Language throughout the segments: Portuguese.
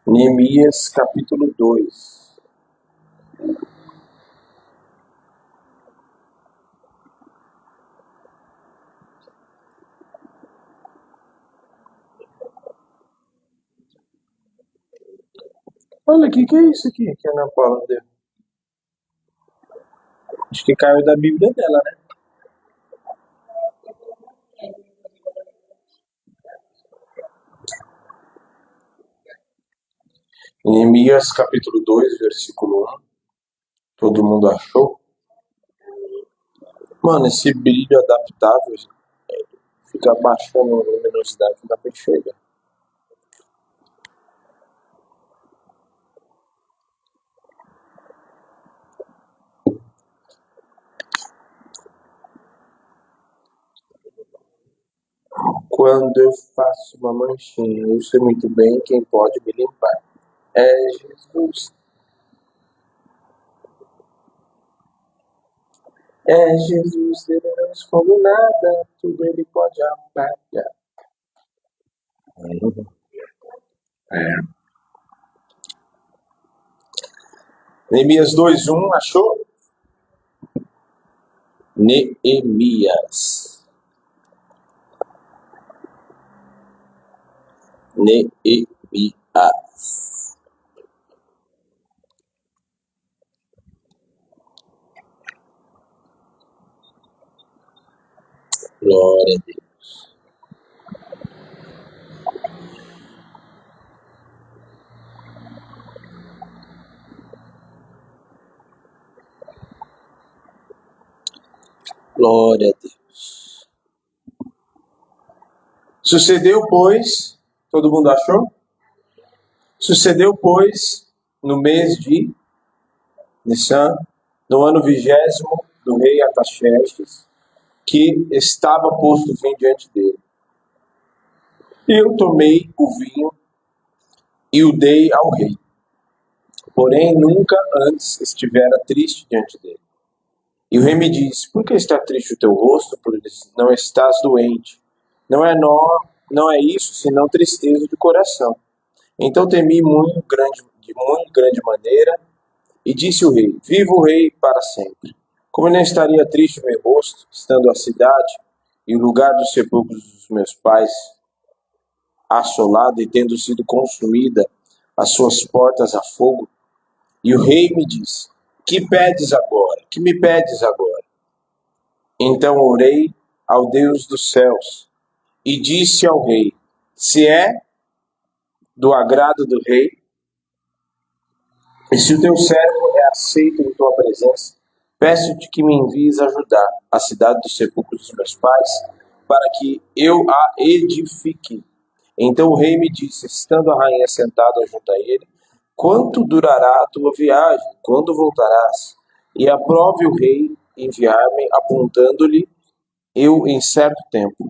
Neemias capítulo 2. Olha aqui, que é isso aqui que a Ana Paula deu? Acho que caiu da Bíblia dela, né? Neemias capítulo 2, versículo 1. Todo mundo achou? Mano, esse brilho adaptável fica baixando a luminosidade, não dá pra enxergar. Quando eu faço uma manchinha, eu sei muito bem quem pode me limpar. É Jesus. É Jesus, ele não esconde nada, tudo ele pode apagar. Neemias 2:1, achou? Neemias. Neemias. Glória a Deus. Glória a Deus. Sucedeu, pois, todo mundo achou? Sucedeu, pois, no mês de Nissan, no ano 20º do rei Artaxerxes, que estava posto vinho diante dele. Eu tomei o vinho e o dei ao rei. Porém, nunca antes estivera triste diante dele. E o rei me disse: por que está triste o teu rosto? Porque não estás doente. Não é isso, senão tristeza de coração. Então temi de muito grande maneira, e disse o rei: viva o rei para sempre. Como não estaria triste o meu rosto, estando a cidade e o lugar dos sepulcros dos meus pais assolada e tendo sido consumida as suas portas a fogo? E o rei me disse: que pedes agora? Que me pedes agora? Então orei ao Deus dos céus e disse ao rei: se é do agrado do rei, e se o teu servo é aceito em tua presença, peço-te que me envies ajudar a cidade dos sepulcros dos meus pais, para que eu a edifique. Então o rei me disse, estando a rainha sentada junto a ele: quanto durará a tua viagem? Quando voltarás? E aprove o rei enviar-me, apontando-lhe eu em certo tempo.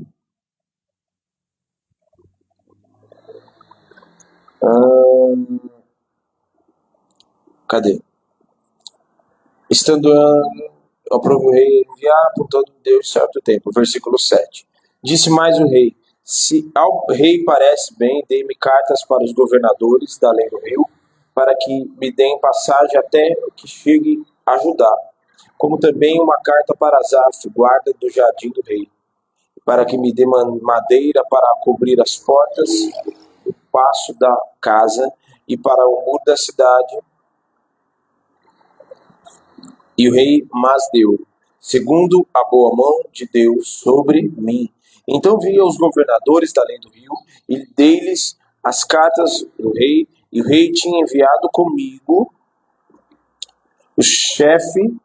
Cadê? Estando aprove o rei enviar, apontando Deus certo tempo. Versículo 7. Disse mais o rei: se ao rei parece bem, dê-me cartas para os governadores da além do rio, para que me deem passagem até que chegue a Judá, como também uma carta para Asaf, guarda do jardim do rei, para que me dê madeira para cobrir as portas, o passo da casa e para o muro da cidade. E o rei mas deu, segundo a boa mão de Deus sobre mim. Então vi aos governadores da além do rio e dei-lhes as cartas do rei, e o rei tinha enviado comigo o chefe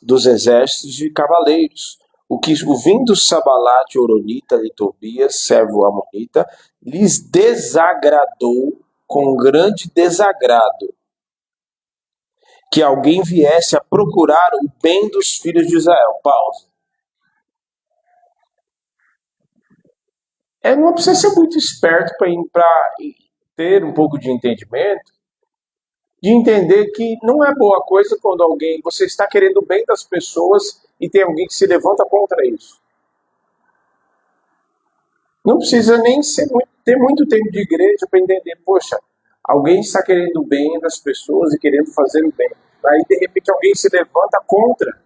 dos exércitos de cavaleiros, o vindo Sabalate, Oronita e Tobias, servo amonita, lhes desagradou com grande desagrado que alguém viesse a procurar o bem dos filhos de Israel. Pausa. Não precisa ser muito esperto para ter um pouco de entendimento, de entender que não é boa coisa quando você está querendo o bem das pessoas e tem alguém que se levanta contra isso. Não precisa nem ter muito tempo de igreja para entender, poxa, Alguém está querendo o bem das pessoas e querendo fazer o bem. Aí, de repente, alguém se levanta contra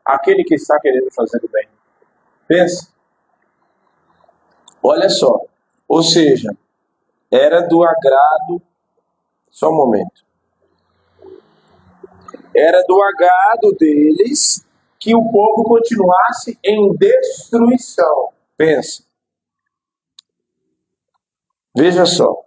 aquele que está querendo fazer o bem. Pensa. Olha só. Ou seja, era do agrado... Só um momento. Era do agrado deles que o povo continuasse em destruição. Pensa. Veja só.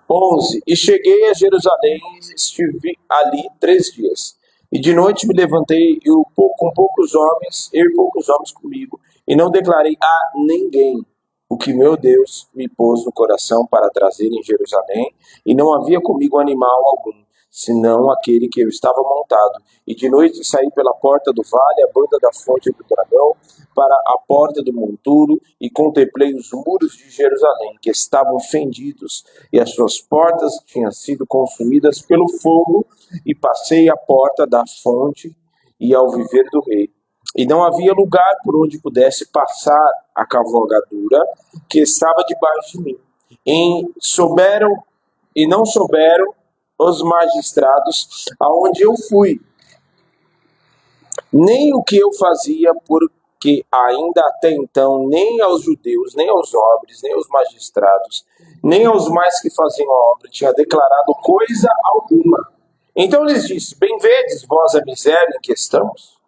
11. E cheguei a Jerusalém e estive ali 3 dias. E de noite me levantei com poucos homens, eu e poucos homens comigo, e não declarei a ninguém o que meu Deus me pôs no coração para trazer em Jerusalém, e não havia comigo animal algum, senão aquele que eu estava montado. E de noite saí pela porta do vale, a banda da fonte do dragão, para a porta do monturo, e contemplei os muros de Jerusalém, que estavam fendidos, e as suas portas tinham sido consumidas pelo fogo, e passei a porta da fonte e ao viver do rei. E não havia lugar por onde pudesse passar a cavalgadura que estava debaixo de mim. E não souberam os magistrados aonde eu fui, nem o que eu fazia, porque ainda até então nem aos judeus, nem aos nobres, nem aos magistrados, nem aos mais que faziam a obra tinha declarado coisa alguma. Então lhes disse: bem vedes vós a miséria em que estamos?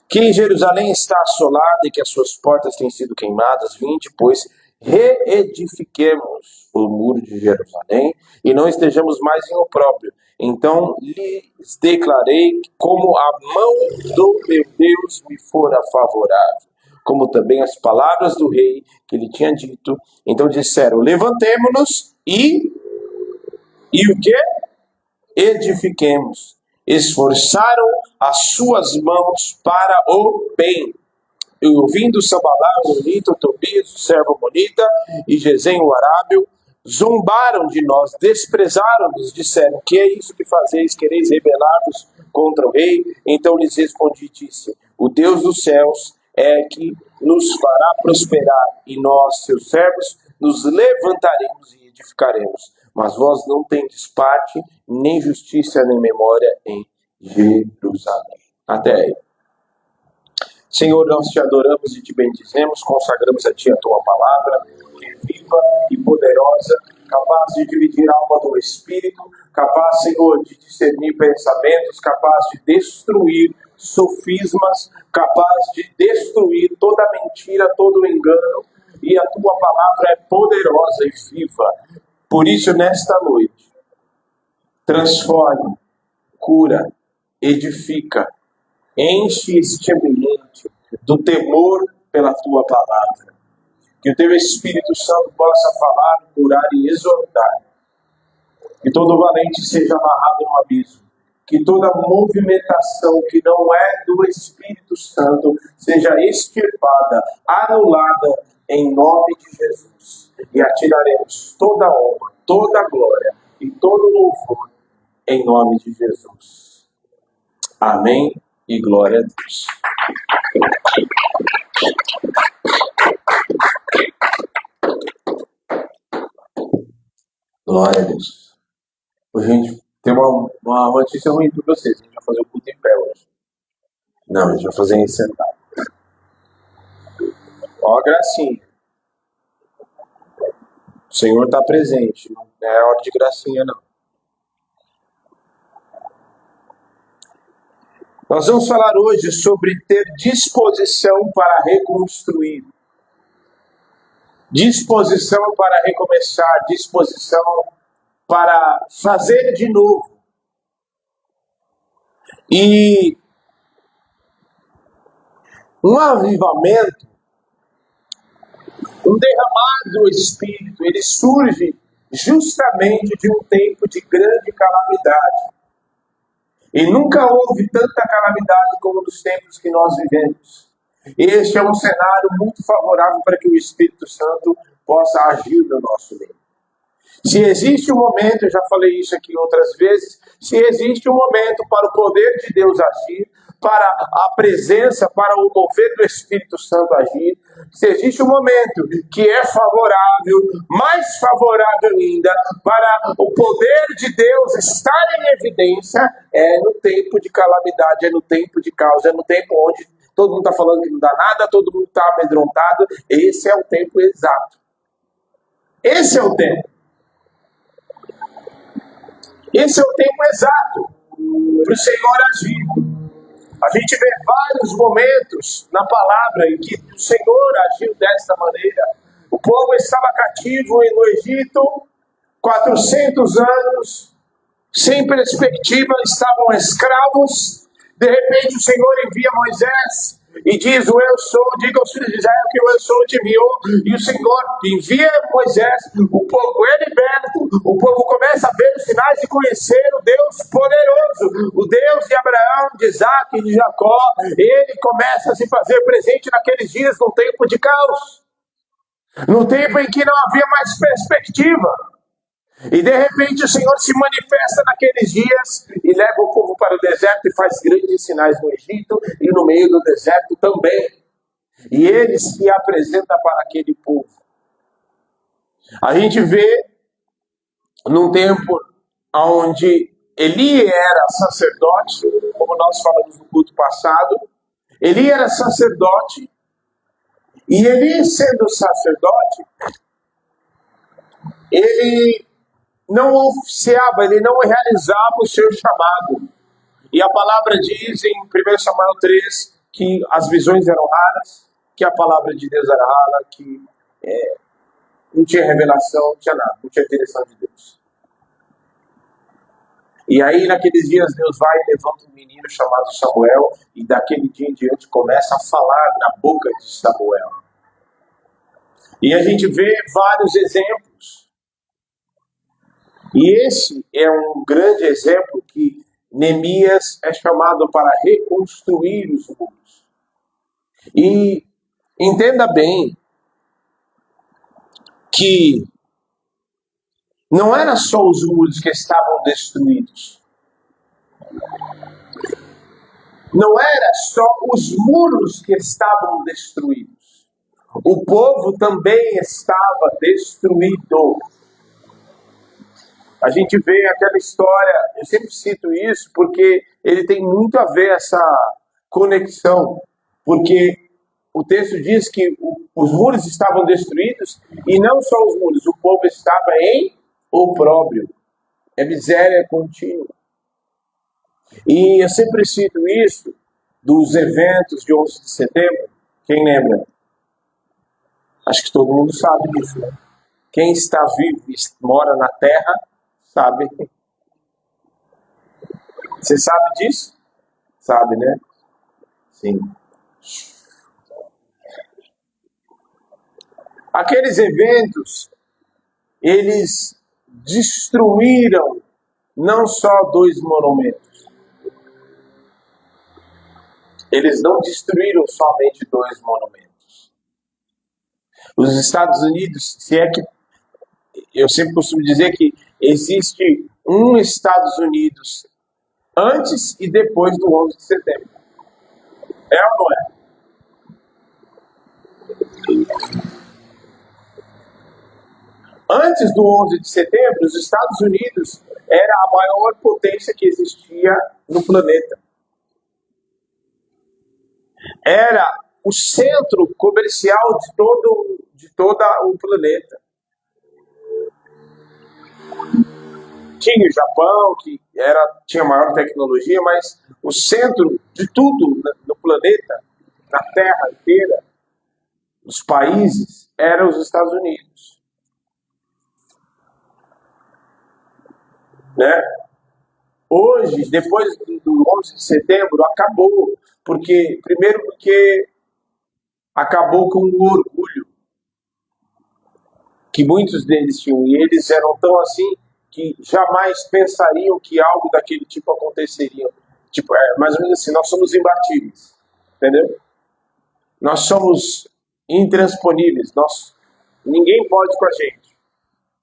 Que em Jerusalém está assolada e que as suas portas têm sido queimadas. Vinde, pois, reedifiquemos o muro de Jerusalém e não estejamos mais em opróbrio. Então lhes declarei como a mão do meu Deus me fora favorável, como também as palavras do rei que lhe tinha dito. Então disseram: levantemo-nos e o quê? Edifiquemos. Esforçaram as suas mãos para o bem. E ouvindo Sambalá, o Monita, o Tobias, o servo Monita, e Gesem, o Arábio, zombaram de nós, desprezaram-nos, disseram: que é isso que fazeis? Quereis rebelar-vos contra o rei? Então lhes respondi e disse: o Deus dos céus é que nos fará prosperar, e nós, seus servos, nos levantaremos e edificaremos. Mas vós não tendes parte, nem justiça, nem memória em Jerusalém. Até aí. Senhor, nós te adoramos e te bendizemos, consagramos a ti a tua palavra, que é viva e poderosa, capaz de dividir a alma do Espírito, capaz, Senhor, de discernir pensamentos, capaz de destruir sofismas, capaz de destruir toda mentira, todo engano, e a tua palavra é poderosa e viva. Por isso, nesta noite, transforma, cura, edifica, enche este ambiente do temor pela tua palavra. Que o teu Espírito Santo possa falar, curar e exortar. Que todo valente seja amarrado no abismo. Que toda movimentação que não é do Espírito Santo seja extirpada, anulada em nome de Jesus. E atiraremos toda a honra, toda a glória e todo o louvor em nome de Jesus. Amém e glória a Deus. Glória a Deus. Gente, tem uma notícia ruim para vocês. A gente vai fazer o culto em pé hoje. Não, a gente vai fazer em sentado. Ó a gracinha. O Senhor está presente. Não é hora de gracinha, não. Nós vamos falar hoje sobre ter disposição para reconstruir. Disposição para recomeçar. Disposição para fazer de novo. E um avivamento, um derramar do Espírito, ele surge justamente de um tempo de grande calamidade. E nunca houve tanta calamidade como nos tempos que nós vivemos. Este é um cenário muito favorável para que o Espírito Santo possa agir no nosso meio. Se existe um momento, eu já falei isso aqui outras vezes, se existe um momento para o poder de Deus agir, para a presença, para o mover do Espírito Santo agir. Se existe um momento que é favorável, mais favorável ainda, para o poder de Deus estar em evidência, é no tempo de calamidade, é no tempo de caos, é no tempo onde todo mundo está falando que não dá nada, todo mundo está amedrontado. Esse é o tempo exato. Esse é o tempo. Esse é o tempo exato para o Senhor agir. A gente vê vários momentos na palavra em que o Senhor agiu desta maneira. O povo estava cativo no Egito, 400 anos, sem perspectiva, estavam escravos. De repente o Senhor envia Moisés e diz: o eu sou, diga aos filhos de Israel que o eu sou te enviou. E o Senhor envia Moisés, o povo é liberto, o povo começa a ver os sinais de conhecer o Deus poderoso, o Deus de Abraão, de Isaac e de Jacó. Ele começa a se fazer presente naqueles dias, num tempo de caos, num tempo em que não havia mais perspectiva. E de repente o Senhor se manifesta naqueles dias e leva o povo para o deserto e faz grandes sinais no Egito e no meio do deserto também. E ele se apresenta para aquele povo. A gente vê num tempo onde Eli era sacerdote, como nós falamos no culto passado. Eli era sacerdote, e Eli, sendo sacerdote, ele não oficiava, ele não realizava o seu chamado. E a palavra diz em 1 Samuel 3 que as visões eram raras, que a palavra de Deus era rara, que não tinha revelação, não tinha nada, não tinha direção de Deus. E aí naqueles dias Deus vai e levanta um menino chamado Samuel, e daquele dia em diante começa a falar na boca de Samuel. E a gente vê vários exemplos. E esse é um grande exemplo que Neemias é chamado para reconstruir os muros. E entenda bem que não era só os muros que estavam destruídos. Não era só os muros que estavam destruídos. O povo também estava destruído. A gente vê aquela história, eu sempre cito isso porque ele tem muito a ver essa conexão. Porque o texto diz que os muros estavam destruídos, e não só os muros, o povo estava em opróbrio. É miséria contínua. E eu sempre cito isso dos eventos de 11 de setembro. Quem lembra? Acho que todo mundo sabe disso, né? Quem está vivo e mora na terra sabe. Você sabe disso? Sabe, né? Sim. Aqueles eventos, eles destruíram não só 2 monumentos. Eles não destruíram somente 2 monumentos. Os Estados Unidos, se é que eu sempre costumo dizer que existe um Estados Unidos antes e depois do 11 de setembro. É ou não é? Antes do 11 de setembro, os Estados Unidos era a maior potência que existia no planeta. Era o centro comercial de todo o planeta. Tinha o Japão, que tinha maior tecnologia, mas o centro de tudo no planeta, na Terra inteira, os países, eram os Estados Unidos. Né? Hoje, depois do 11 de setembro, acabou. Primeiro porque acabou com o orgulho que muitos deles tinham. E eles eram tão assim que jamais pensariam que algo daquele tipo aconteceria. Tipo, mais ou menos assim, nós somos imbatíveis. Entendeu? Nós somos intransponíveis. Ninguém pode com a gente.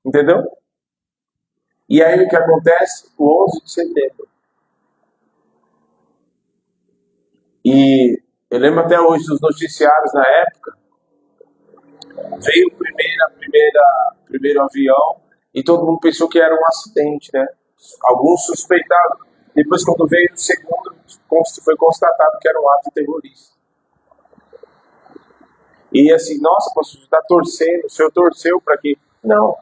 Entendeu? E aí o que acontece? O 11 de setembro. E eu lembro até hoje dos noticiários na época, veio o primeiro avião e todo mundo pensou que era um acidente, né? Alguns suspeitavam. Depois, quando veio o segundo, foi constatado que era um ato terrorista. E assim, nossa, pastor, você está torcendo, o senhor torceu para quê? Não,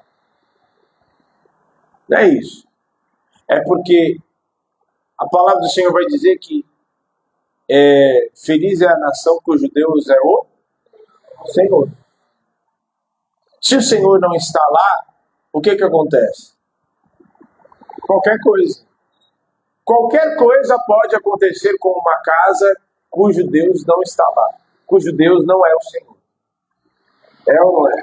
não é isso. É porque a palavra do Senhor vai dizer que feliz é a nação cujo Deus é o Senhor. Se o Senhor não está lá, o que acontece? Qualquer coisa. Qualquer coisa pode acontecer com uma casa cujo Deus não está lá, cujo Deus não é o Senhor. É ou não é?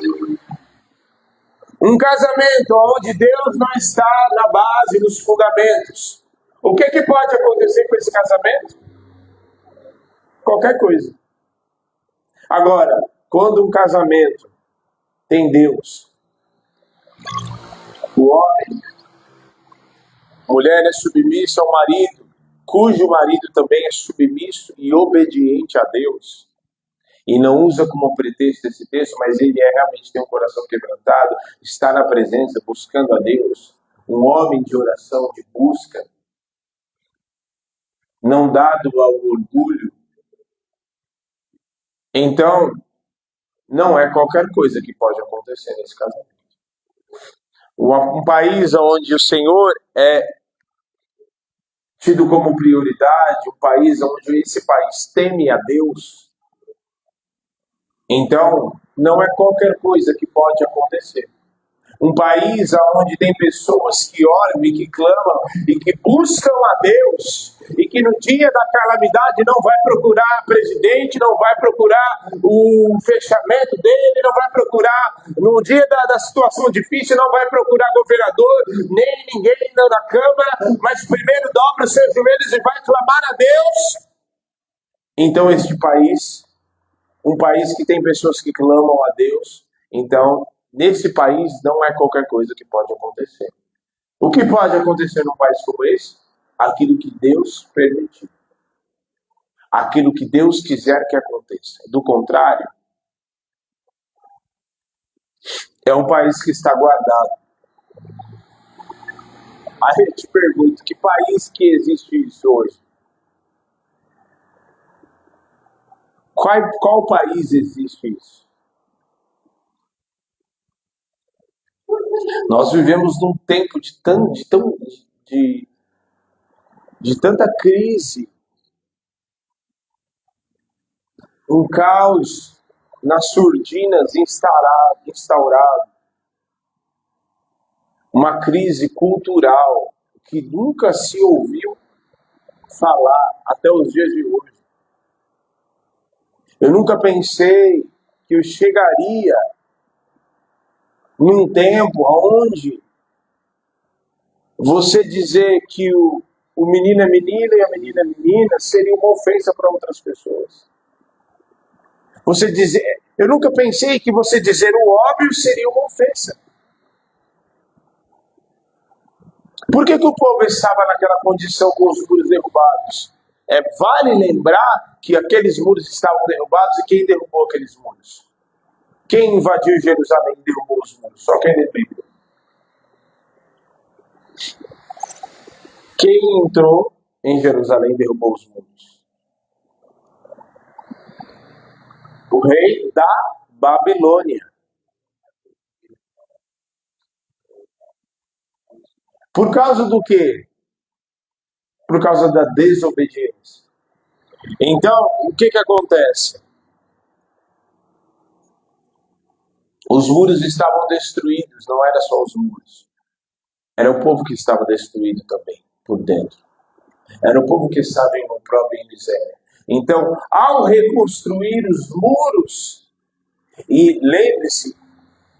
Um casamento onde Deus não está na base, nos fundamentos. O que pode acontecer com esse casamento? Qualquer coisa. Agora, quando um casamento tem Deus, o homem, a mulher é submissa ao marido, cujo marido também é submisso e obediente a Deus, e não usa como pretexto esse texto, mas ele realmente tem um coração quebrantado, está na presença, buscando a Deus, um homem de oração, de busca, não dado ao orgulho. Então, não é qualquer coisa que pode acontecer nesse casamento. Um país onde o Senhor é tido como prioridade, um país onde esse país teme a Deus, então não é qualquer coisa que pode acontecer. Um país onde tem pessoas que oram e que clamam e que buscam a Deus e que no dia da calamidade não vai procurar presidente, não vai procurar o fechamento dele, não vai procurar, no dia da situação difícil, não vai procurar governador, nem ninguém na Câmara, mas primeiro dobra os seus joelhos e vai clamar a Deus. Então este país, um país que tem pessoas que clamam a Deus, então nesse país não é qualquer coisa que pode acontecer. O que pode acontecer num país como esse? Aquilo que Deus permitir. Aquilo que Deus quiser que aconteça. Do contrário, é um país que está guardado. Aí eu te pergunto, que país que existe isso hoje? Qual país existe isso? Nós vivemos num tempo de tanta crise, um caos nas surdinas instaurado, uma crise cultural que nunca se ouviu falar até os dias de hoje. Eu nunca pensei que eu chegaria num tempo onde você dizer que o menino é menina e a menina é menina seria uma ofensa para outras pessoas. Eu nunca pensei que você dizer o óbvio seria uma ofensa. Por que o povo estava naquela condição com os muros derrubados? Vale lembrar que aqueles muros estavam derrubados e quem derrubou aqueles muros? Quem invadiu Jerusalém e derrubou os muros? Só quem lê Bíblia. Quem entrou em Jerusalém e derrubou os muros? O rei da Babilônia. Por causa do quê? Por causa da desobediência. Então, o que acontece? Os muros estavam destruídos, não era só os muros. Era o povo que estava destruído também, por dentro. Era o povo que estava em própria miséria. Então, ao reconstruir os muros, e lembre-se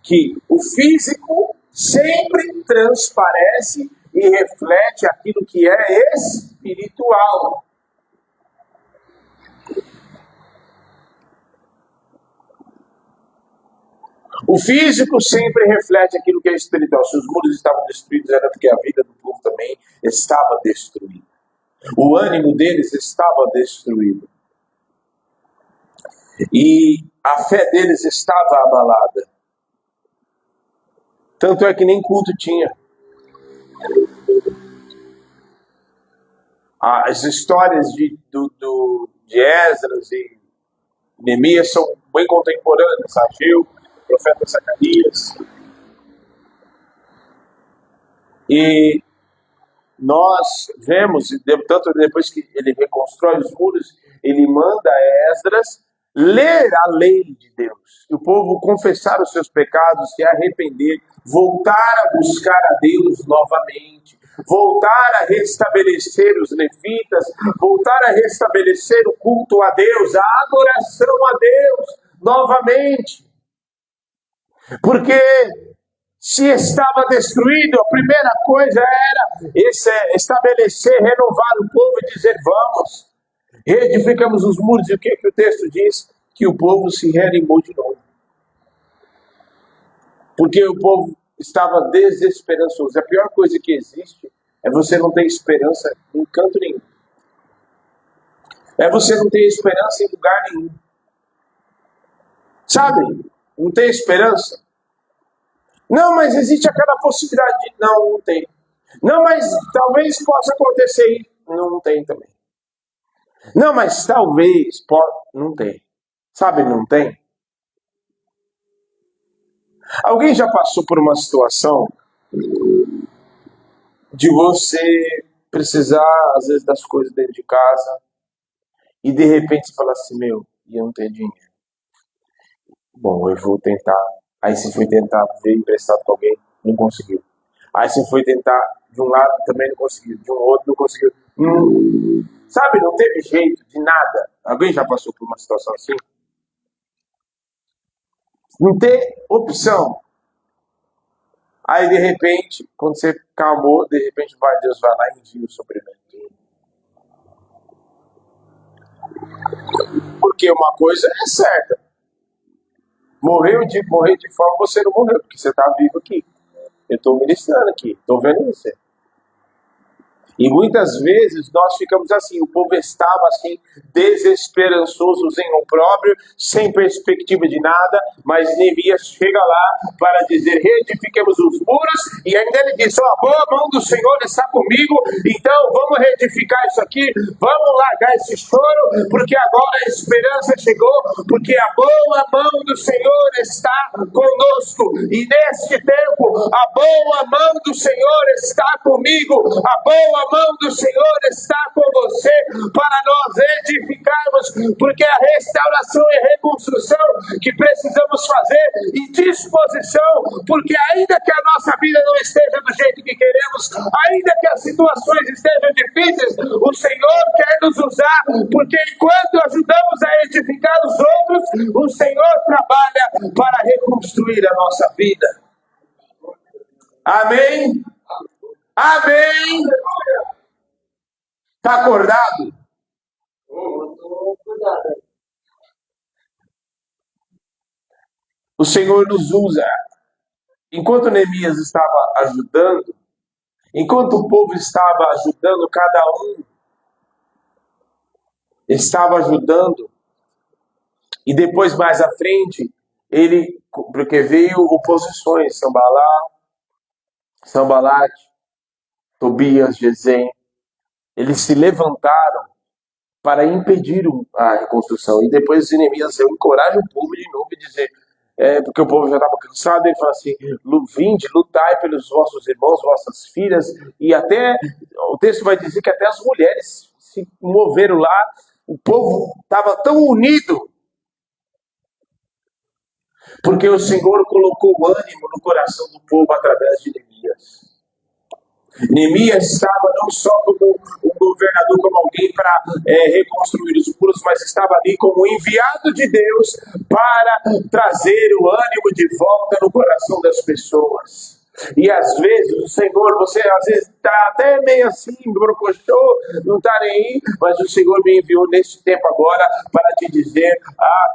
que o físico sempre transparece e reflete aquilo que é espiritual. O físico sempre reflete aquilo que é espiritual. Se os muros estavam destruídos, era porque a vida do povo também estava destruída. O ânimo deles estava destruído. E a fé deles estava abalada. Tanto é que nem culto tinha. As histórias de Esdras e Neemias são bem contemporâneas. Ageu, o profeta Zacarias. E nós vemos, tanto depois que ele reconstrói os muros, ele manda Esdras ler a lei de Deus. E o povo confessar os seus pecados, se arrepender, voltar a buscar a Deus novamente, voltar a restabelecer os levitas, voltar a restabelecer o culto a Deus, a adoração a Deus novamente. Porque se estava destruído, a primeira coisa era estabelecer, renovar o povo e dizer: vamos, reedificamos os muros. E o que o texto diz? Que o povo se reanimou de novo. Porque o povo estava desesperançoso. A pior coisa que existe é você não ter esperança em canto nenhum. É você não ter esperança em lugar nenhum. Sabe? Não tem esperança. Não, mas existe aquela possibilidade de... Não tem. Não, mas talvez possa acontecer. Não tem também. Não, mas talvez... Não tem. Sabe, não tem. Alguém já passou por uma situação de você precisar, às vezes, das coisas dentro de casa e, de repente, você fala assim: meu, e eu não tenho dinheiro. Bom, eu vou tentar. Aí você foi tentar ver emprestado com alguém, não conseguiu. Aí você foi tentar de um lado, também não conseguiu. De um outro, não conseguiu. Sabe, não teve jeito de nada. Alguém já passou por uma situação assim? Não tem opção. Aí, de repente, quando você calmou, de repente Deus vai lá e envia o suprimento. Porque uma coisa é certa. Morrer de fome, você não morreu, porque você está vivo aqui. Eu estou ministrando aqui, estou vendo você. E muitas vezes nós ficamos assim, o povo estava assim, desesperançoso, em opróbrio, sem perspectiva de nada, mas Neemias chega lá para dizer: reedifiquemos os muros, e ainda ele diz: a boa mão do Senhor está comigo, então vamos reedificar isso aqui, vamos largar esse choro, porque agora a esperança chegou, porque a boa mão do Senhor está conosco, e neste tempo a boa mão do Senhor está comigo, a boa mão do Senhor está com você para nós edificarmos, porque a restauração e reconstrução que precisamos fazer e disposição, porque ainda que a nossa vida não esteja do jeito que queremos, ainda que as situações estejam difíceis, o Senhor quer nos usar, porque enquanto ajudamos a edificar os outros, o Senhor trabalha para reconstruir a nossa vida. Amém? Amém? Está acordado? O Senhor nos usa. Enquanto Neemias estava ajudando, enquanto o povo estava ajudando, cada um estava ajudando, e depois mais à frente, porque veio oposições, Sanbalat, Tobias, Gesem, eles se levantaram para impedir a reconstrução. E depois Neemias encoraja o povo de novo e dizer, porque o povo já estava cansado, ele fala assim: vinde, lutai pelos vossos irmãos, vossas filhas, e até, o texto vai dizer que até as mulheres se moveram lá, o povo estava tão unido, porque o Senhor colocou ânimo no coração do povo através de Neemias. Neemias estava não só como um governador, como alguém para reconstruir os muros, mas estava ali como enviado de Deus para trazer o ânimo de volta no coração das pessoas. E às vezes o Senhor, você às vezes está até meio assim, brocochô, não está nem aí, mas o Senhor me enviou nesse tempo agora para te dizer,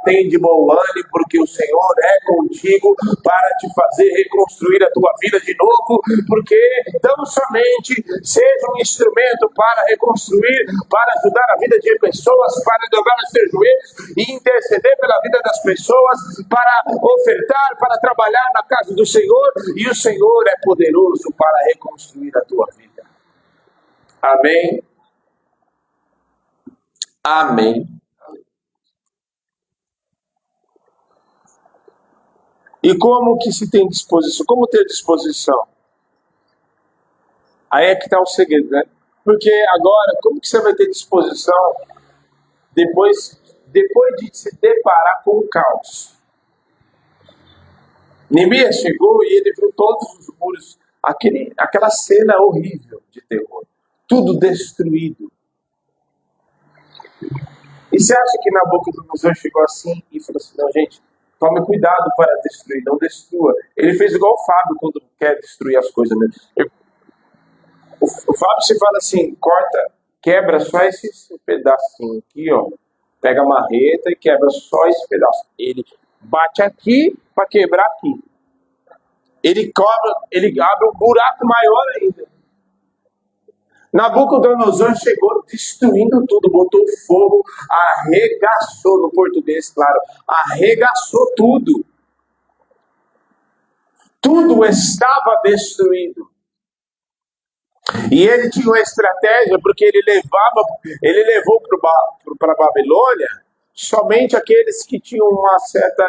tem de bom ânimo, porque o Senhor é contigo para te fazer reconstruir a tua vida de novo, porque tão somente seja um instrumento para reconstruir, para ajudar a vida de pessoas, para dobrar os teus joelhos e interceder pela vida das pessoas, para ofertar, para trabalhar na casa do Senhor, e o Senhor é poderoso para reconstruir a tua vida. Amém? Amém. E como que se tem disposição? Como ter disposição? Aí é que está o segredo, né? Porque agora, como que você vai ter disposição depois de se deparar com o caos? Neemias chegou e ele viu todos os muros, aquela cena horrível de terror, tudo destruído. E você acha que Nabucodonosor chegou assim e falou assim, não, gente, tome cuidado para destruir, não destrua. Ele fez igual o Fábio quando quer destruir as coisas, né? O Fábio se fala assim, corta, quebra só esse pedacinho aqui, ó. Pega a marreta e quebra só esse pedaço. Ele bate aqui para quebrar aqui. Ele abre um buraco maior ainda. Nabucodonosor chegou destruindo tudo, botou fogo, arregaçou, no português, claro, arregaçou tudo. Tudo estava destruído. E ele tinha uma estratégia, porque ele levou para a Babilônia somente aqueles que tinham uma certa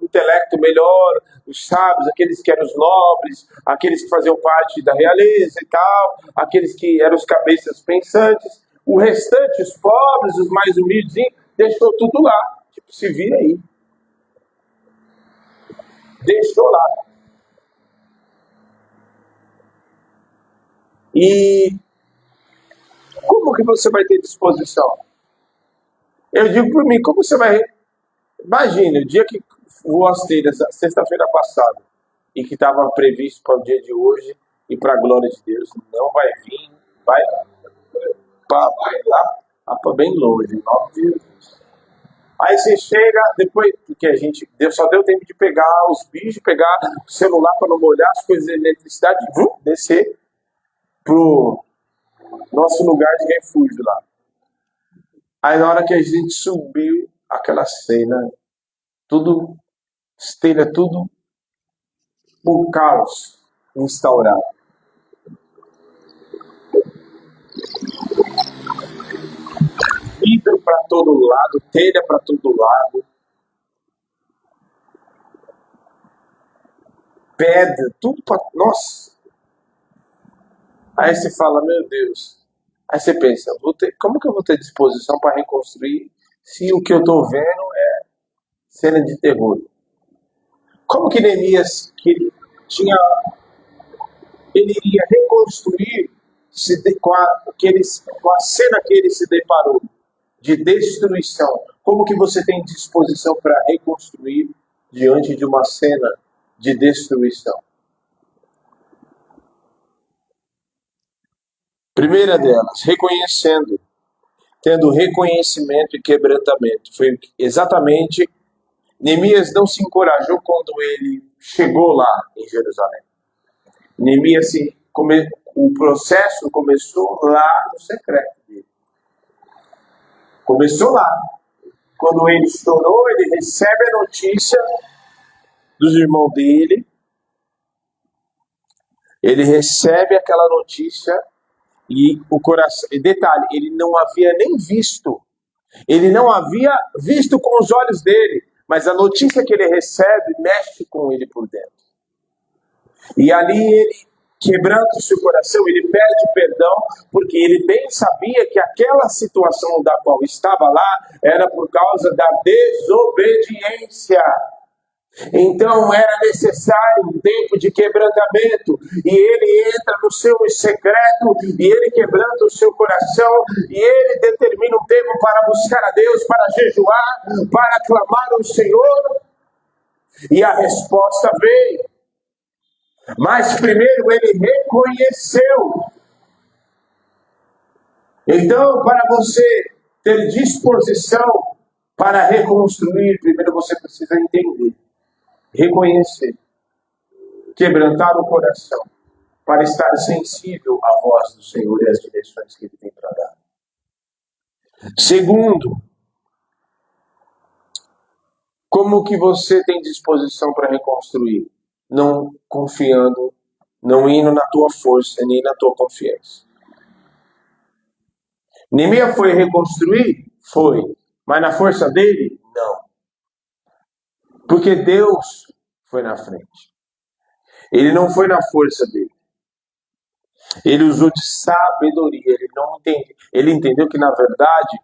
intelecto melhor, os sábios, aqueles que eram os nobres, aqueles que faziam parte da realeza e tal, aqueles que eram os cabeças pensantes. O restante, os pobres, os mais humildes, deixou tudo lá. Tipo, se vira aí. Deixou lá. E como que você vai ter disposição? Eu digo por mim, como você vai... Imagine, o dia que voou as telhas, sexta-feira passada, e que estava previsto para o dia de hoje, e para a glória de Deus, não vai vir, vai lá para bem longe, em nome de Jesus. Aí você chega, depois, porque Deus só deu tempo de pegar os bichos, pegar o celular para não molhar as coisas de eletricidade, descer pro nosso lugar de refúgio lá. Aí na hora que a gente subiu, aquela cena, tudo, telha, tudo, um caos instaurado. Vidro para todo lado, telha para todo lado, pedra, tudo para... Nossa! Aí você fala, meu Deus. Aí você pensa, como que eu vou ter disposição para reconstruir se o que eu estou vendo é cena de terror? Como que Neemias ele iria reconstruir com a cena que ele se deparou de destruição? Como que você tem disposição para reconstruir diante de uma cena de destruição? Primeira delas, reconhecendo, tendo reconhecimento e quebrantamento. Foi exatamente, Neemias não se encorajou quando ele chegou lá em Jerusalém. Neemias, o processo começou lá no secreto dele. Começou lá. Quando ele estourou, ele recebe a notícia dos irmãos dele. Ele recebe aquela notícia e o coração... E detalhe, ele não havia nem visto. Ele não havia visto com os olhos dele. Mas a notícia que ele recebe mexe com ele por dentro. E ali ele, quebrando o seu coração, ele pede perdão, porque ele bem sabia que aquela situação da qual estava lá era por causa da desobediência. Então era necessário um tempo de quebrantamento, e ele entra no seu secreto, e ele quebranta o seu coração, e ele determina um tempo para buscar a Deus, para jejuar, para clamar ao Senhor, e a resposta veio. Mas primeiro ele reconheceu. Então, para você ter disposição para reconstruir, primeiro você precisa entender, reconhecer, quebrantar o coração, para estar sensível à voz do Senhor e às direções que Ele tem para dar. Segundo, como que você tem disposição para reconstruir? Não confiando, não indo na tua força, nem na tua confiança. Neemias foi reconstruir? Foi. Mas na força dele? Não. Porque Deus foi na frente. Ele não foi na força dele. Ele usou de sabedoria. Ele entendeu que, na verdade,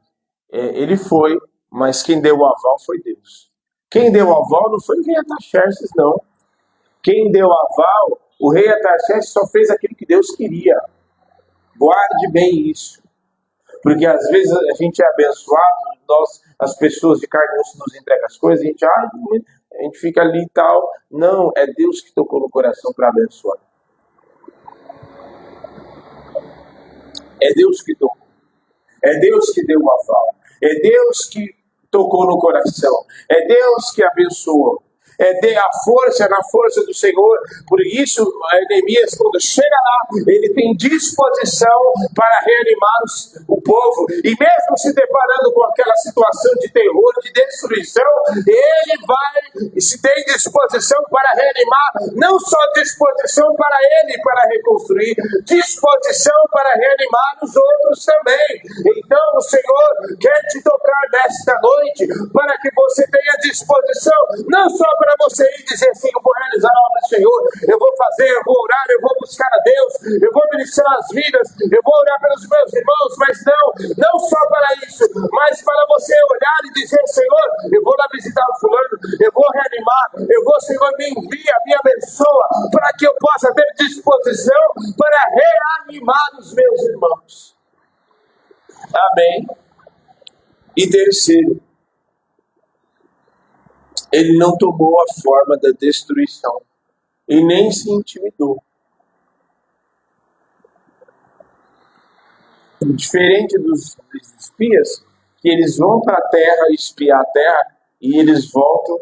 ele foi, mas quem deu o aval foi Deus. Quem deu o aval não foi o rei Artaxerxes, não. Quem deu o aval, o rei Artaxerxes só fez aquilo que Deus queria. Guarde bem isso. Porque às vezes a gente é abençoado, as pessoas de carne e osso nos entregam as coisas, a gente fica ali e tal. Não, é Deus que tocou no coração para abençoar. É Deus que tocou. É Deus que deu o aval. É Deus que tocou no coração. É Deus que abençoou. A força é na força do Senhor. Por isso, Neemias, quando chega lá, ele tem disposição para reanimar o povo. E mesmo se deparando com aquela situação de terror, de destruição, ele vai, se tem disposição para reanimar, não só disposição para ele, para reconstruir, disposição para reanimar os outros também. Então, o Senhor quer te tocar nesta noite, para que você tenha disposição, não só para você ir dizer assim, eu vou realizar a obra do Senhor, eu vou fazer, eu vou orar, eu vou buscar a Deus, eu vou ministrar as vidas, eu vou orar pelos meus irmãos, mas não só para isso, mas para você olhar e dizer, Senhor, eu vou lá visitar o fulano, eu vou reanimar, Senhor, me envia, me abençoa, para que eu possa ter disposição para reanimar os meus irmãos. Amém. E terceiro, ele não tomou a forma da destruição e nem se intimidou. Diferente dos espias, que eles vão para a terra espiar a terra e eles voltam.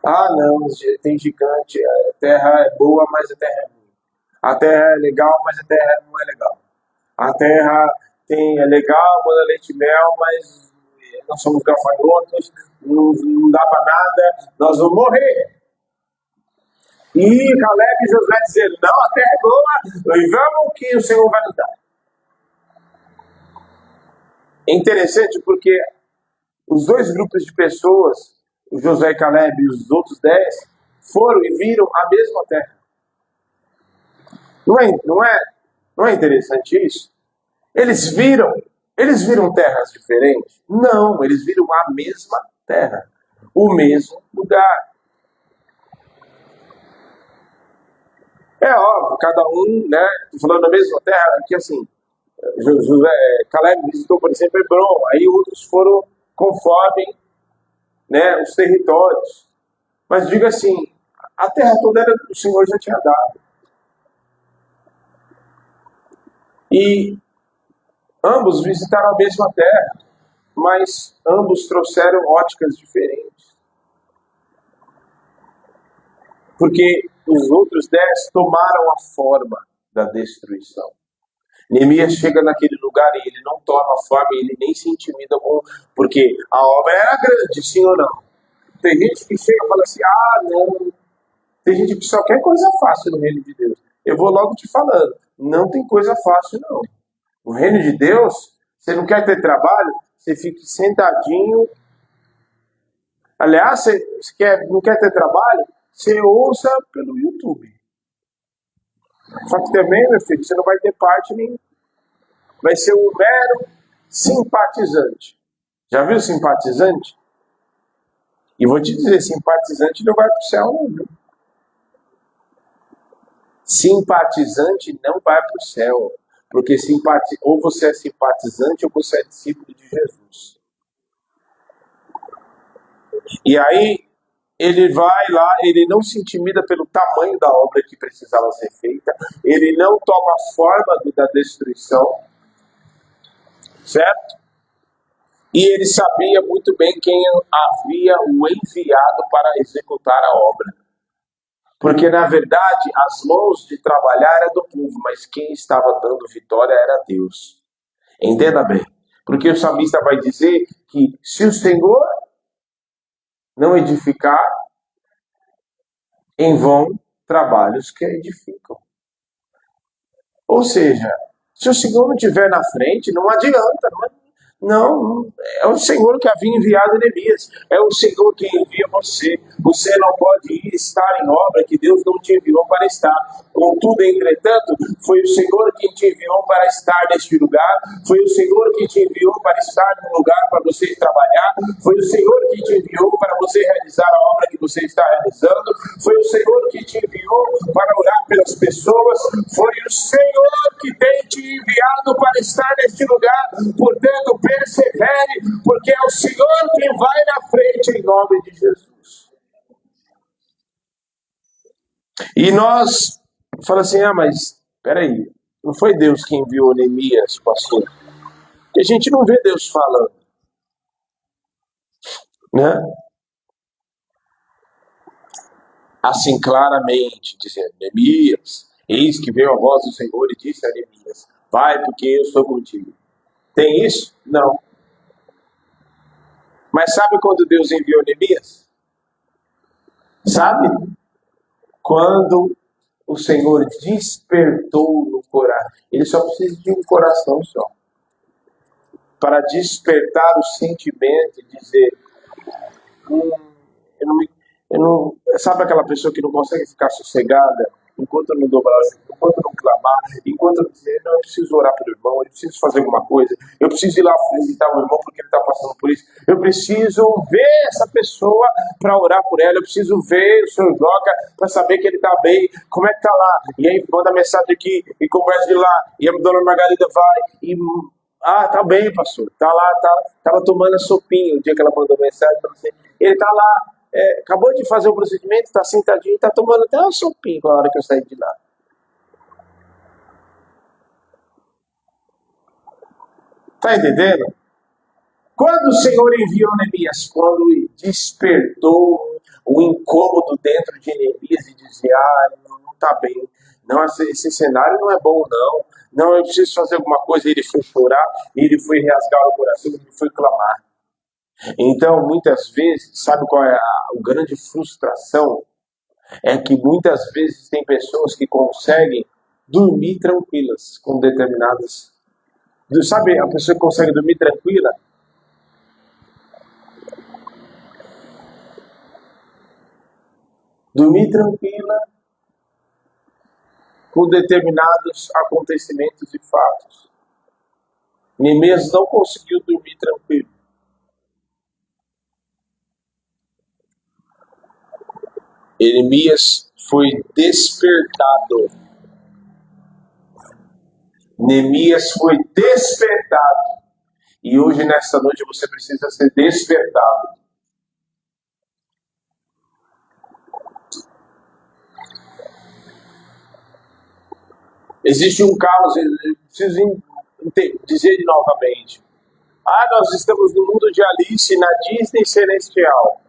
Ah, não, tem gigante, a terra é boa, mas a terra é ruim. A terra é legal, mas a terra não é legal. A terra é legal, manda leite e mel, mas nós somos gafanhotos, não dá para nada, nós vamos morrer. E Caleb e Josué dizendo, não, a terra é boa, e vamos que o Senhor vai nos dar. É interessante porque os dois grupos de pessoas, o Josué e Caleb e os outros 10, foram e viram a mesma terra. Não é interessante isso? Eles viram terras diferentes? Não, eles viram a mesma terra, o mesmo lugar. É óbvio, cada um, né? Estou falando da mesma terra, que assim, Caleb visitou, por exemplo, Hebron, aí outros foram conforme, né, os territórios. Mas diga assim, a terra toda o Senhor já tinha dado. E ambos visitaram a mesma terra, mas ambos trouxeram óticas diferentes. Porque os outros 10 tomaram a forma da destruição. Neemias chega naquele lugar e ele não toma a forma, ele nem se intimida com... Porque a obra era grande, sim ou não? Tem gente que chega e fala assim, não. Tem gente que só quer coisa fácil no reino de Deus. Eu vou logo te falando, não tem coisa fácil não. No reino de Deus, você não quer ter trabalho, você fica sentadinho. Aliás, não quer ter trabalho, você ouça pelo YouTube. Só que também, meu filho, você não vai ter parte nenhuma. Vai ser um mero simpatizante. Já viu simpatizante? E vou te dizer, simpatizante não vai para o céu, não, viu? Simpatizante não vai para o céu. Porque ou você é simpatizante ou você é discípulo de Jesus. E aí, Ele vai lá, ele não se intimida pelo tamanho da obra que precisava ser feita, ele não toma a forma da destruição, certo? E ele sabia muito bem quem havia o enviado para executar a obra. Porque, na verdade, as mãos de trabalhar era do povo, mas quem estava dando vitória era Deus. Entenda bem. Porque o salmista vai dizer que se o Senhor não edificar, em vão trabalhos que edificam. Ou seja, se o Senhor não estiver na frente, não adianta. Não, é o Senhor que havia enviado Neemias. É o Senhor que envia você. Você não pode estar em obra que Deus não te enviou para estar. Contudo, entretanto, foi o Senhor que te enviou para estar neste lugar. Foi o Senhor que te enviou para estar no lugar para você trabalhar. Foi o Senhor que te enviou para você realizar a obra que você está realizando. Foi o Senhor que te enviou para orar pelas pessoas. Foi o Senhor que tem te enviado para estar neste lugar. Portanto, persevere, porque é o Senhor quem vai na frente em nome de Jesus. E nós falamos assim, mas peraí, não foi Deus que enviou Neemias, pastor? Porque a gente não vê Deus falando, né? Assim claramente, dizendo, Neemias, eis que veio a voz do Senhor e disse a Neemias, vai porque eu estou contigo. Tem isso? Não. Mas sabe quando Deus enviou Neemias? Sabe? Quando o Senhor despertou no coração. Ele só precisa de um coração só. Para despertar o sentimento e dizer, sabe aquela pessoa que não consegue ficar sossegada enquanto não dobrar, enquanto não clamar, enquanto não dizer, não, eu preciso orar pelo irmão, eu preciso fazer alguma coisa, eu preciso ir lá visitar o irmão porque ele está passando por isso, eu preciso ver essa pessoa para orar por ela, eu preciso ver o senhor Joca para saber que ele está bem, como é que está lá, e aí manda mensagem aqui, e conversa de lá, e a dona Margarida vai, e tá bem, pastor, tá lá, tava tomando a sopinha, o dia que ela mandou mensagem para você, ele tá lá, acabou de fazer o procedimento, tá sentadinho, tá tomando até uma sopinha na hora que eu saí de lá. Tá entendendo? Quando o Senhor enviou Neemias, quando despertou o incômodo dentro de Neemias e dizia, não tá bem, não, esse cenário não é bom não, eu preciso fazer alguma coisa, ele foi chorar, ele foi rasgar o coração, ele foi clamar. Então, muitas vezes, sabe qual é a grande frustração? É que muitas vezes tem pessoas que conseguem dormir tranquilas com determinadas... Sabe a pessoa que consegue dormir tranquila? Dormir tranquila com determinados acontecimentos e fatos. Neemias não conseguiu dormir tranquilo. Neemias foi despertado. Neemias foi despertado. E hoje, nesta noite, você precisa ser despertado. Existe um caos, eu preciso dizer novamente. Nós estamos no mundo de Alice, na Disney Celestial.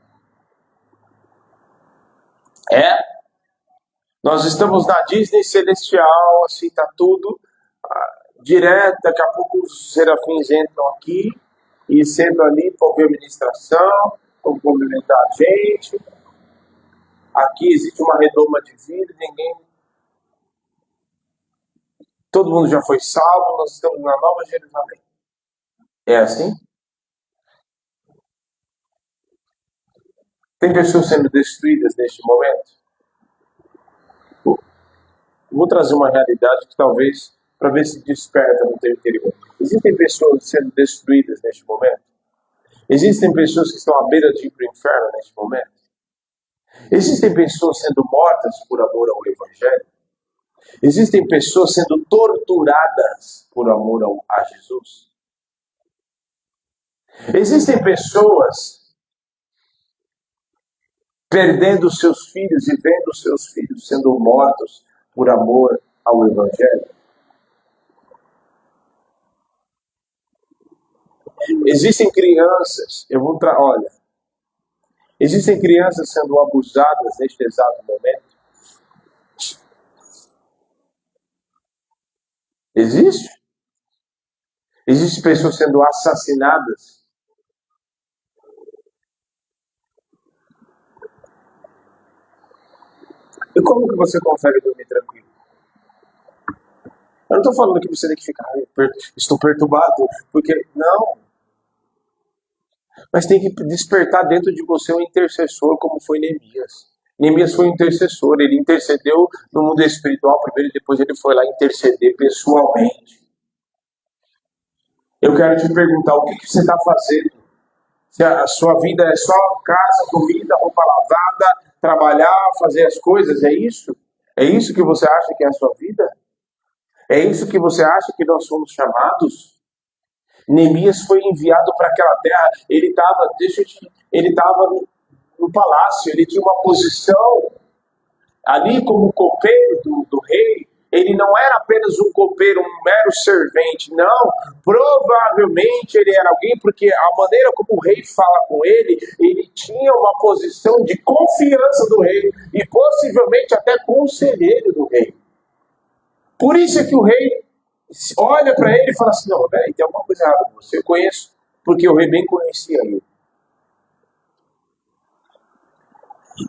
Nós estamos na Disney Celestial, assim, tá tudo direto, daqui a pouco os serafins entram aqui e sentam ali para ouvir a ministração, para cumprimentar a gente. Aqui existe uma redoma de vida, todo mundo já foi salvo, nós estamos na Nova Jerusalém. É assim? Tem pessoas sendo destruídas neste momento? Vou trazer uma realidade que talvez, para ver se desperta no teu interior. Existem pessoas sendo destruídas neste momento? Existem pessoas que estão à beira de ir para o inferno neste momento? Existem pessoas sendo mortas por amor ao Evangelho? Existem pessoas sendo torturadas por amor a Jesus? Existem pessoas perdendo seus filhos e vendo seus filhos sendo mortos por amor ao Evangelho? Existem crianças, olha, existem crianças sendo abusadas neste exato momento? Existe? Existem pessoas sendo assassinadas? E como que você consegue dormir tranquilo? Eu não estou falando que você tem que ficar, estou perturbado, porque não. Mas tem que despertar dentro de você um intercessor, como foi Neemias. Neemias foi um intercessor, ele intercedeu no mundo espiritual primeiro, e depois ele foi lá interceder pessoalmente. Eu quero te perguntar, o que você está fazendo? Se a sua vida é só casa, comida, roupa lavada, trabalhar, fazer as coisas, é isso? É isso que você acha que é a sua vida? É isso que você acha que nós somos chamados? Neemias foi enviado para aquela terra, ele estava no palácio, ele tinha uma posição ali como copeiro do rei. Ele não era apenas um copeiro, um mero servente, não. Provavelmente ele era alguém, porque a maneira como o rei fala com ele tinha uma posição de confiança do rei e possivelmente até conselheiro do rei. Por isso é que o rei olha para ele e fala assim, não, velho, tem alguma coisa errada com você, eu conheço, porque o rei bem conhecia ele.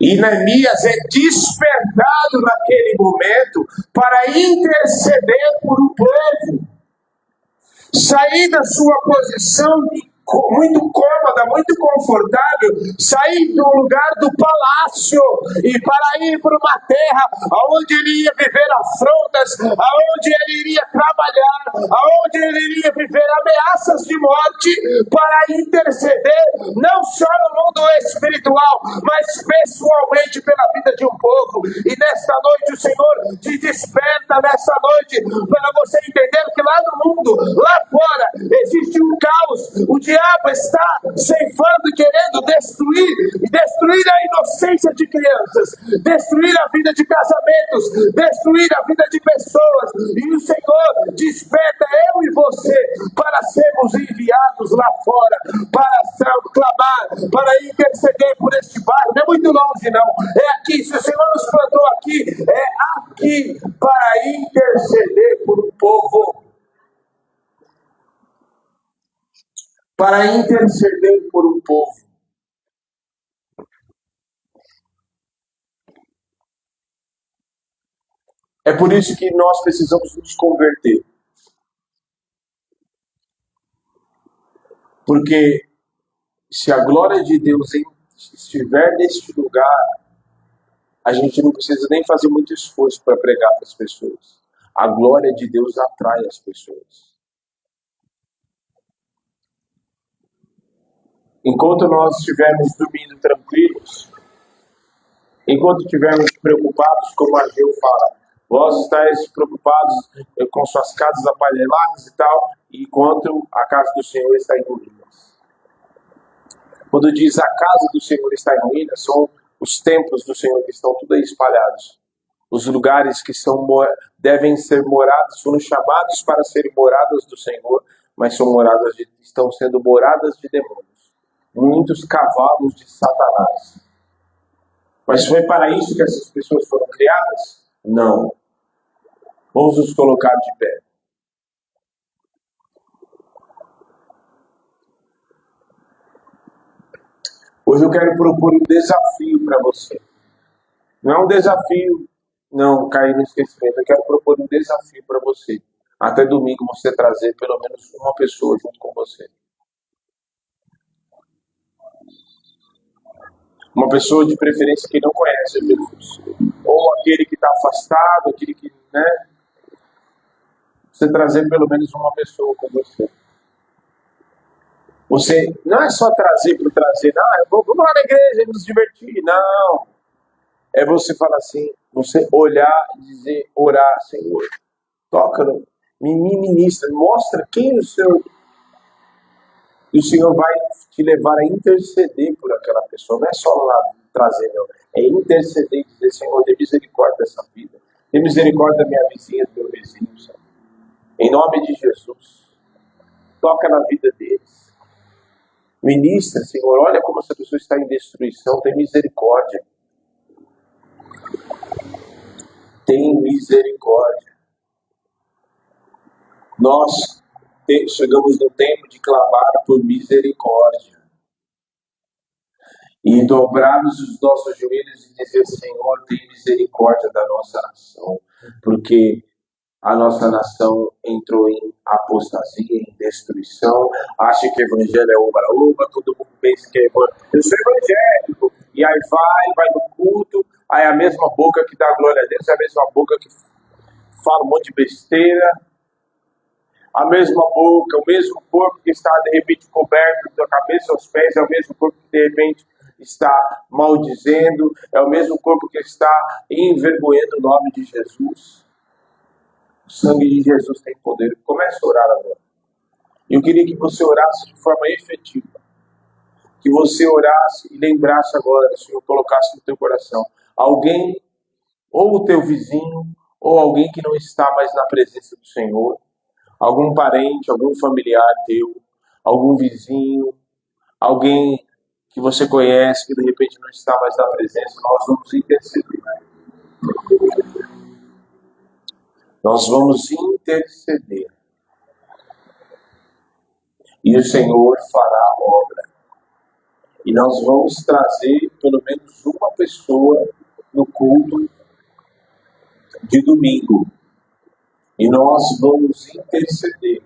E Neemias é despertado naquele momento para interceder por um povo. Sair da sua posição muito cômoda, muito confortável, sair do lugar do palácio e para ir para uma terra onde ele ia viver afrontas, onde ele iria trabalhar, onde ele iria viver ameaças de morte, para interceder não só no mundo espiritual, mas pessoalmente pela vida de um povo. E nesta noite o Senhor te desperta nessa noite para você entender que lá no mundo, lá fora, existe um caos. O diabo está ceifando e querendo destruir a inocência de crianças, destruir a vida de casamentos, destruir a vida de pessoas. E o Senhor desperta eu e você para sermos enviados lá fora, para clamar, para interceder por este bairro. Não é muito longe não, é aqui. Se o Senhor nos plantou aqui, é aqui para interceder por um povo. Para interceder por um povo. É por isso que nós precisamos nos converter. Porque se a glória de Deus estiver neste lugar, a gente não precisa nem fazer muito esforço para pregar para as pessoas. A glória de Deus atrai as pessoas. Enquanto nós estivermos dormindo tranquilos, enquanto estivermos preocupados, como Ageu fala, vós estáis preocupados com suas casas aparelhadas e tal, enquanto a casa do Senhor está em ruínas. Quando diz a casa do Senhor está em ruínas, são os templos do Senhor que estão tudo aí espalhados. Os lugares que devem ser morados, foram chamados para serem moradas do Senhor, mas estão sendo moradas de demônios. Muitos cavalos de Satanás. Mas foi para isso que essas pessoas foram criadas? Não. Vamos nos colocar de pé. Hoje eu quero propor um desafio para você. Não é um desafio, não, cair no esquecimento. Eu quero propor um desafio para você. Até domingo você trazer pelo menos uma pessoa junto com você. Uma pessoa de preferência que não conhece Jesus. Ou aquele que está afastado, aquele que, Você trazer pelo menos uma pessoa com você. Você não é só trazer por trazer, vamos lá na igreja e nos divertir. Não. É você falar assim, você olhar e dizer, orar, Senhor, toca, me ministra, mostra quem o Senhor. E o Senhor vai te levar a interceder por aquela pessoa. Não é só lá trazer, não. É interceder e dizer, Senhor, tem misericórdia dessa vida. Tem misericórdia da minha vizinha, do meu vizinho, Senhor. Em nome de Jesus. Toca na vida deles. Ministra, Senhor, olha como essa pessoa está em destruição. Tem misericórdia. Tem misericórdia. Nós chegamos no tempo de clamar por misericórdia. E dobrarmos os nossos joelhos e dizer, Senhor, tem misericórdia da nossa nação. Porque a nossa nação entrou em apostasia, em destruição. Acha que evangelho é oba-oba, todo mundo pensa que é evangelho. Eu sou evangélico. E aí vai no culto. Aí a mesma boca que dá glória a Deus é a mesma boca que fala um monte de besteira. A mesma boca, o mesmo corpo que está de repente coberto da cabeça aos pés, é o mesmo corpo que de repente está maldizendo, é o mesmo corpo que está envergonhando o nome de Jesus. O sangue de Jesus tem poder. Comece a orar agora. Eu queria que você orasse de forma efetiva. Que você orasse e lembrasse agora, o Senhor colocasse no teu coração alguém, ou o teu vizinho, ou alguém que não está mais na presença do Senhor. Algum parente, algum familiar teu, algum vizinho, alguém que você conhece, que de repente não está mais na presença, nós vamos interceder. Nós vamos interceder. E o Senhor fará a obra. E nós vamos trazer pelo menos uma pessoa no culto de domingo. E nós vamos interceder.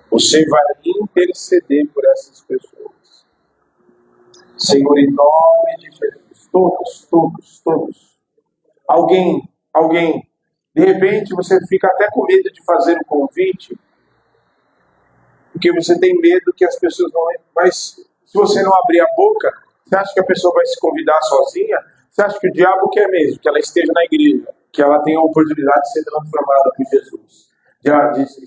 Você vai interceder por essas pessoas. Senhor, em nome de Jesus. Todos. Alguém. De repente você fica até com medo de fazer o convite. Porque você tem medo que as pessoas não... Mas se você não abrir a boca, você acha que a pessoa vai se convidar sozinha? Você acha que o diabo quer mesmo que ela esteja na igreja, que ela tenha a oportunidade de ser transformada por Jesus, de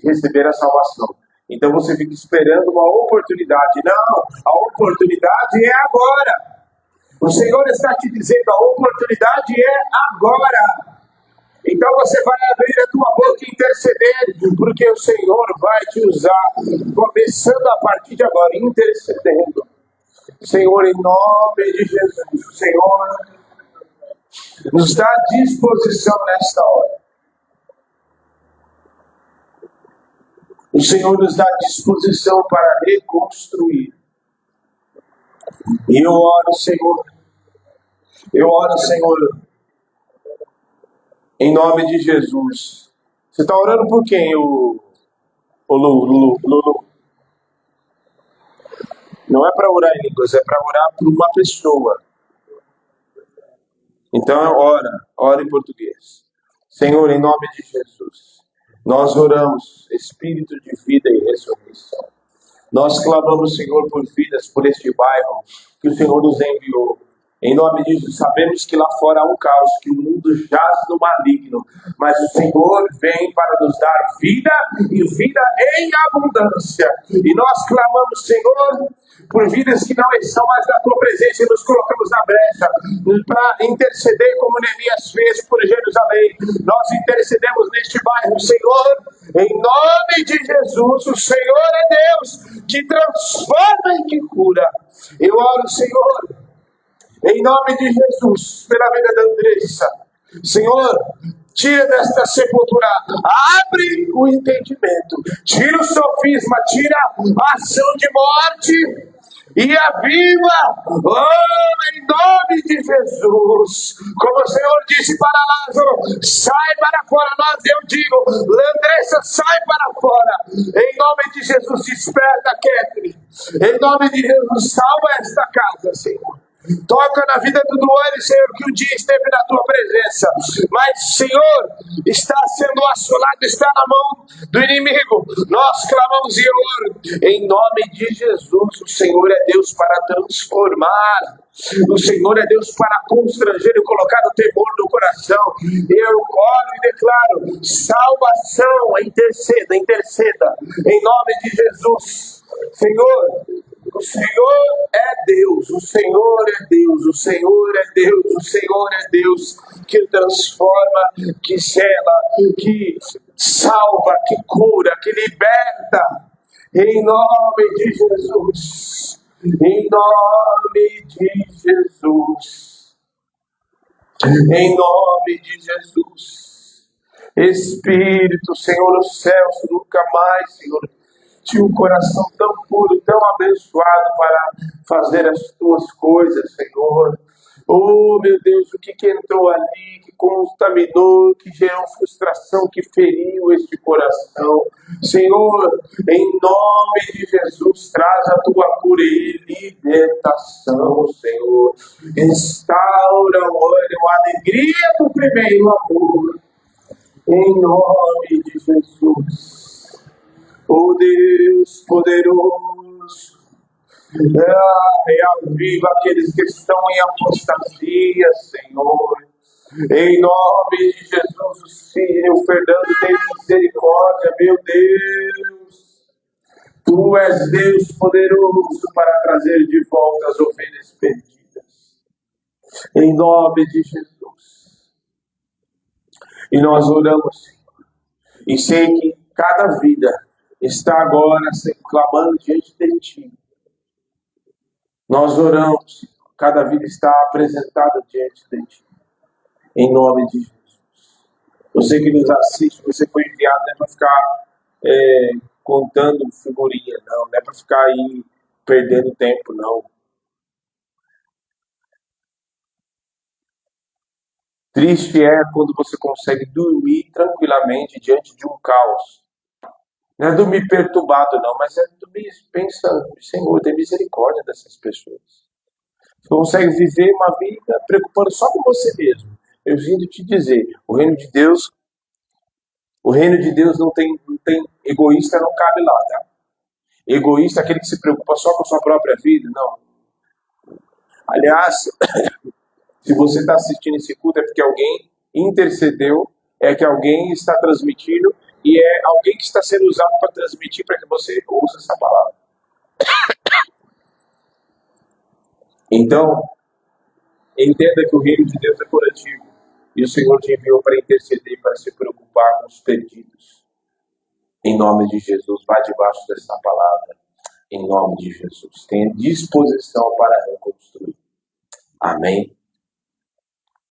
receber a salvação? Então você fica esperando uma oportunidade. Não, a oportunidade é agora. O Senhor está te dizendo, a oportunidade é agora. Então você vai abrir a tua boca e interceder, porque o Senhor vai te usar, começando a partir de agora, intercedendo. Senhor, em nome de Jesus, o Senhor nos dá disposição nesta hora. O Senhor nos dá disposição para reconstruir. E eu oro, Senhor, em nome de Jesus. Você está orando por quem, o Lulu? Não é para orar em línguas, é para orar por uma pessoa. Então, ora em português. Senhor, em nome de Jesus, nós oramos, Espírito de vida e ressurreição. Nós clamamos, Senhor, por vidas, por este bairro que o Senhor nos enviou. Em nome de Jesus, sabemos que lá fora há um caos, que o mundo jaz no maligno, mas o Senhor vem para nos dar vida e vida em abundância. E nós clamamos, Senhor, por vidas que não estão mais na tua presença, e nos colocamos na brecha para interceder como Neemias fez por Jerusalém. Nós intercedemos neste bairro, Senhor, em nome de Jesus. O Senhor é Deus que transforma e que cura. Eu oro, Senhor, em nome de Jesus, pela vida da Andressa. Senhor, tira desta sepultura, abre o entendimento, tira o sofisma, tira a ação de morte e aviva, em nome de Jesus. Como o Senhor disse para Lázaro, sai para fora. Eu digo, Andressa, sai para fora. Em nome de Jesus, desperta, Ketri. Em nome de Jesus, salva esta casa, Senhor. Toca na vida do Duane, Senhor, que um dia esteve na tua presença, mas, Senhor, está sendo assolado, está na mão do inimigo. Nós clamamos e oro em nome de Jesus. O Senhor é Deus para transformar. O Senhor é Deus para constranger e colocar o temor no coração. Eu oro e declaro salvação. Interceda em nome de Jesus. Senhor, o Senhor é Deus. Deus, o Senhor é Deus, o Senhor é Deus, o Senhor é Deus, que transforma, que sela, que salva, que cura, que liberta. Em nome de Jesus, em nome de Jesus, em nome de Jesus. Espírito, Senhor, os céus nunca mais, Senhor, tinha um coração tão puro, tão abençoado para fazer as tuas coisas, Senhor. Oh, meu Deus, o que entrou ali, que contaminou, que gerou frustração, que feriu este coração. Senhor, em nome de Jesus, traz a tua cura e libertação, Senhor. Restaura, a alegria do primeiro amor. Em nome de Jesus. Oh Deus poderoso, reaviva aqueles que estão em apostasia, Senhor. Em nome de Jesus, o Círio, o Fernando, tem misericórdia, meu Deus. Tu és Deus poderoso para trazer de volta as ovelhas perdidas. Em nome de Jesus. E nós oramos, Senhor. E sei que cada vida está agora clamando diante de Ti. Nós oramos, cada vida está apresentada diante de Ti. Em nome de Jesus. Você que nos assiste, você foi enviado, não é para ficar contando figurinha, não é para ficar aí perdendo tempo, não. Triste é quando você consegue dormir tranquilamente diante de um caos. Não é dormir perturbado, não, mas é dormir, pensa, Senhor, tem misericórdia dessas pessoas. Você consegue viver uma vida preocupando só com você mesmo. Eu vim te dizer, o reino de Deus não tem egoísta, não cabe lá, tá? Egoísta é aquele que se preocupa só com a sua própria vida, não. Aliás, se você está assistindo esse culto é porque alguém intercedeu, é que alguém está transmitindo e é alguém que está sendo usado para transmitir para que você ouça essa palavra. Então, entenda que o reino de Deus é coletivo e o Senhor te enviou para interceder, para se preocupar com os perdidos. Em nome de Jesus, vá debaixo dessa palavra. Em nome de Jesus, tenha disposição para reconstruir. Amém.